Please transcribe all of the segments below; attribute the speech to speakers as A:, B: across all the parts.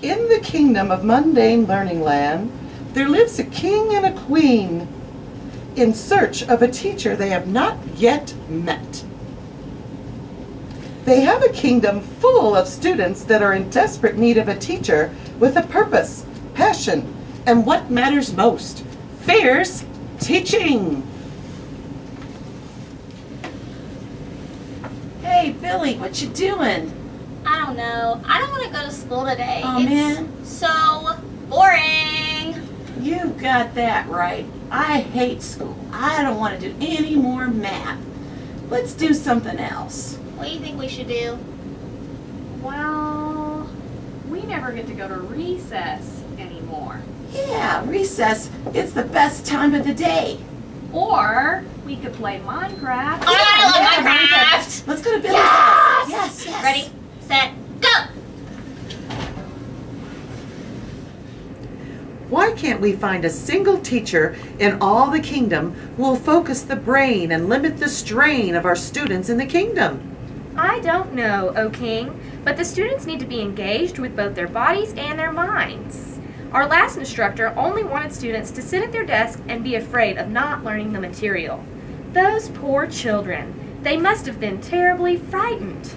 A: In the kingdom of mundane learning land, there lives a king and a queen in search of a teacher they have not yet met. They have a kingdom full of students that are in desperate need of a teacher with a purpose, passion, and what matters most, fierce teaching. Hey, Billy, what you doing?
B: I don't know. I don't want to go to school today.
A: Oh,
B: it's
A: man.
B: so boring.
A: You got that right. I hate school. I don't want to do any more math. Let's do something else.
B: What do you think we should do?
C: Well, we never get to go to recess anymore.
A: Yeah, recess is the best time of the day.
C: Or we could play Minecraft.
B: Oh, I love Minecraft.
A: Let's go to Billy's
B: Yes!
A: house. Yes, yes.
B: Ready, set, go.
A: Why can't we find a single teacher in all the kingdom who will focus the brain and limit the strain of our students in the kingdom?
D: I don't know, O King, but the students need to be engaged with both their bodies and their minds. Our last instructor only wanted students to sit at their desk and be afraid of not learning the material. Those poor children, they must have been terribly frightened.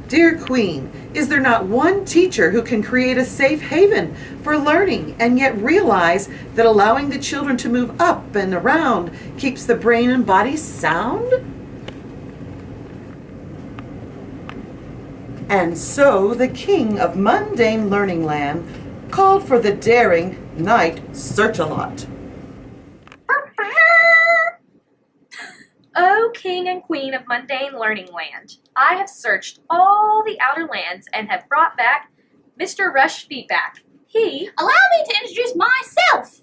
A: Dear Queen, is there not one teacher who can create a safe haven for learning and yet realize that allowing the children to move up and around keeps the brain and body sound? And so the king of mundane learning land called for the daring Knight Search-a-Lot.
D: O King and Queen of mundane learning land, I have searched all the outer lands and have brought back Mr. Rush Feedback. He
B: Allow me to introduce myself.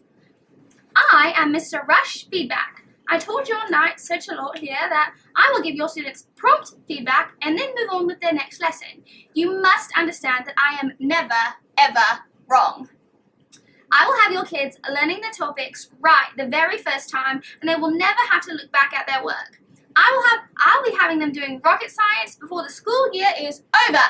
B: I am Mr. Rush Feedback. I told your knight Search-a-Lot here that I will give your students prompt feedback and then move on with their next lesson. You must understand that I am never, ever wrong. I will have your kids learning the topics right the very first time, and they will never have to look back at their work. I'll be having them doing rocket science before the school year is over.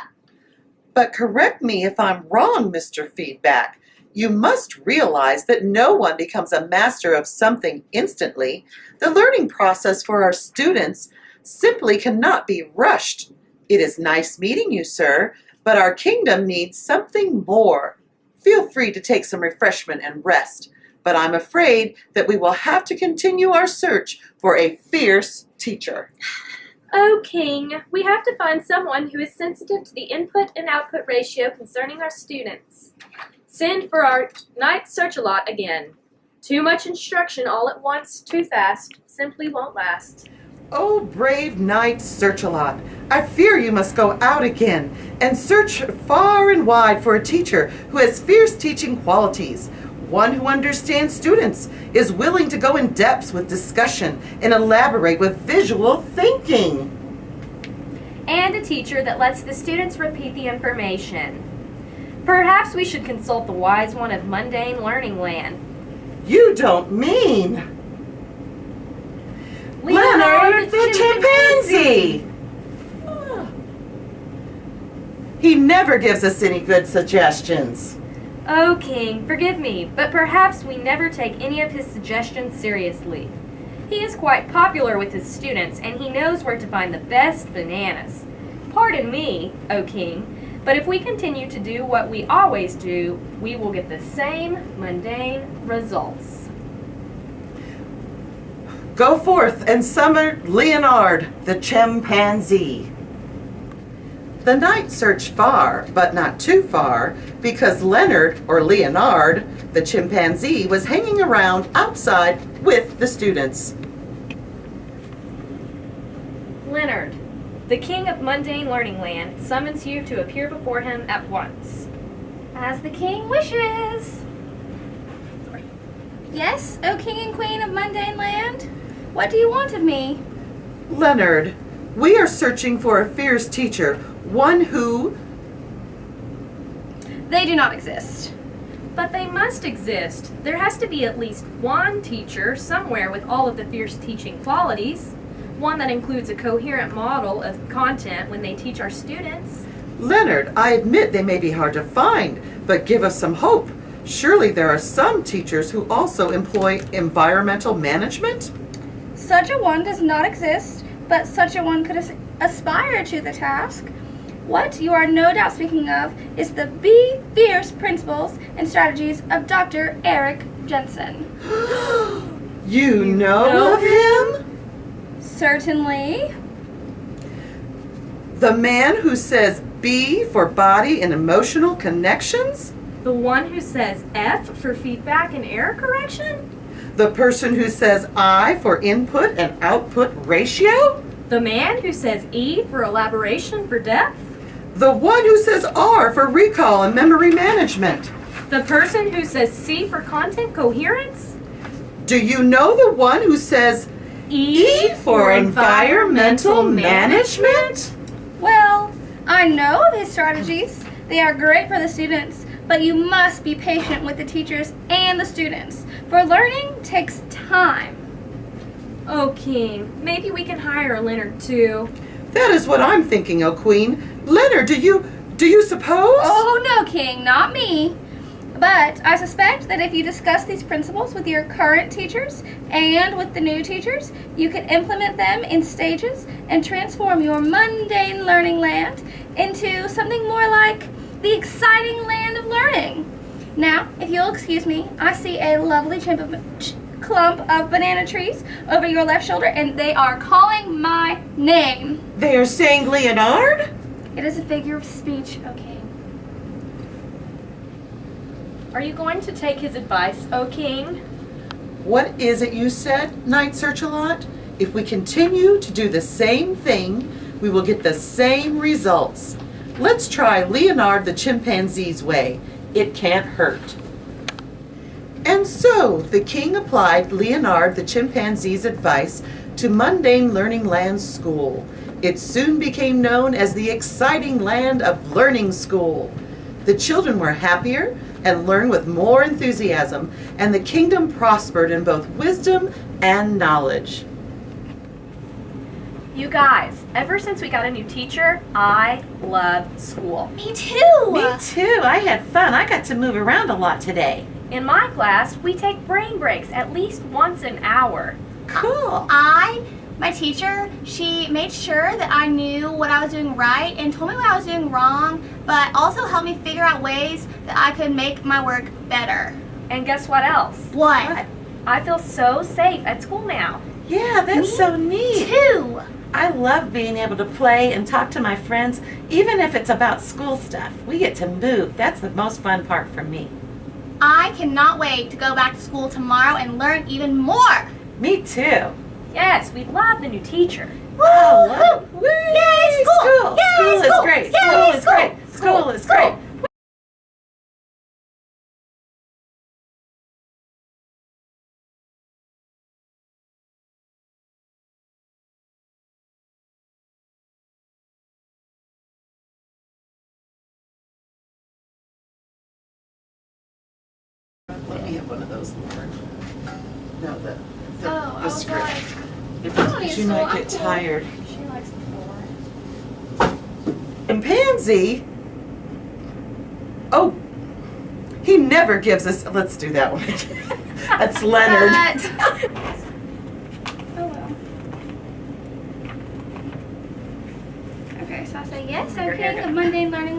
A: But correct me if I'm wrong, Mr. Feedback. You must realize that no one becomes a master of something instantly. The learning process for our students simply cannot be rushed. It is nice meeting you, sir, but our kingdom needs something more. Feel free to take some refreshment and rest, but I'm afraid that we will have to continue our search for a fierce teacher.
D: O King, we have to find someone who is sensitive to the input and output ratio concerning our students. Send for our Knight Search-a-Lot again. Too much instruction all at once, too fast, simply won't last.
A: Oh, brave Knight Search-a-Lot, I fear you must go out again and search far and wide for a teacher who has fierce teaching qualities, one who understands students, is willing to go in depth with discussion and elaborate with visual thinking.
D: And a teacher that lets the students repeat the information. Perhaps we should consult the wise one of mundane learning land.
A: You don't mean... Leonard the chimpanzee! He never gives us any good suggestions.
D: Oh, King, forgive me, but perhaps we never take any of his suggestions seriously. He is quite popular with his students, and he knows where to find the best bananas. Pardon me, O King, but if we continue to do what we always do, we will get the same mundane results.
A: Go forth and summon Leonard the chimpanzee. The knight searched far, but not too far, because Leonard, or Leonard, the chimpanzee, was hanging around outside with the students.
D: Leonard, the king of mundane learning land, summons you to appear before him at once.
B: As the king wishes. Yes, O king and queen of mundane land? What do you want of me?
A: Leonard, we are searching for a fierce teacher, one who...
B: They do not exist.
D: But they must exist. There has to be at least one teacher somewhere with all of the fierce teaching qualities. One that includes a coherent model of content when they teach our students.
A: Leonard, I admit they may be hard to find, but give us some hope. Surely there are some teachers who also employ environmental management?
B: Such a one does not exist, but such a one could aspire to the task. What you are no doubt speaking of is the Be Fierce principles and strategies of Dr. Eric Jensen.
A: You know of him?
B: Certainly.
A: The man who says B for body and emotional connections?
D: The one who says F for feedback and error correction?
A: The person who says I for input and output ratio?
D: The man who says E for elaboration for depth?
A: The one who says R for recall and memory management?
D: The person who says C for content coherence?
A: Do you know the one who says E for environmental management?
B: Well, I know of his strategies. They are great for the students, but you must be patient with the teachers and the students, for learning takes time.
D: Oh, King, maybe we can hire Leonard too.
A: That is what I'm thinking, O Queen. Leonard, do you suppose?
B: Oh, no, King, not me. But I suspect that if you discuss these principles with your current teachers and with the new teachers, you can implement them in stages and transform your mundane learning land into something more like the exciting land of learning. Now, if you'll excuse me, I see a lovely clump of banana trees over your left shoulder, and they are calling my name.
A: They are saying Leonard?
B: It is a figure of speech, okay?
D: Are you going to take his advice, O King?
A: What is it you said, Night Search-a-Lot? If we continue to do the same thing, we will get the same results. Let's try Leonard the chimpanzee's way. It can't hurt. And so, the king applied Leonard the chimpanzee's advice to Mundane Learning Land School. It soon became known as the exciting land of Learning School. The children were happier and learned with more enthusiasm, and the kingdom prospered in both wisdom and knowledge.
D: You guys, ever since we got a new teacher, I love school.
B: Me too!
E: Me too. I had fun. I got to move around a lot today.
D: In my class, we take brain breaks at least once an hour.
E: Cool.
B: My teacher, she made sure that I knew what I was doing right and told me what I was doing wrong, but also helped me figure out ways that I could make my work better.
D: And guess what else?
B: What?
D: I feel so safe at school now.
E: Yeah, that's so neat.
B: Two.
E: I love being able to play and talk to my friends, even if it's about school stuff. We get to move. That's the most fun part for me.
B: I cannot wait to go back to school tomorrow and learn even more.
E: Me too.
D: Yes, we love the new teacher.
E: Oh,
B: Woo! Yay, school! Yay,
E: School is great.
B: Yay,
E: School is great. School is great.
A: Let me have one of those, Lauren. No, the
B: I was
A: script.
B: like,
A: If you might get tired.
B: She likes the floor.
A: And Pansy, oh, he never gives us, let's do that one again. That's Leonard.
B: Oh well. Okay, so I say yes, okay, the mundane learning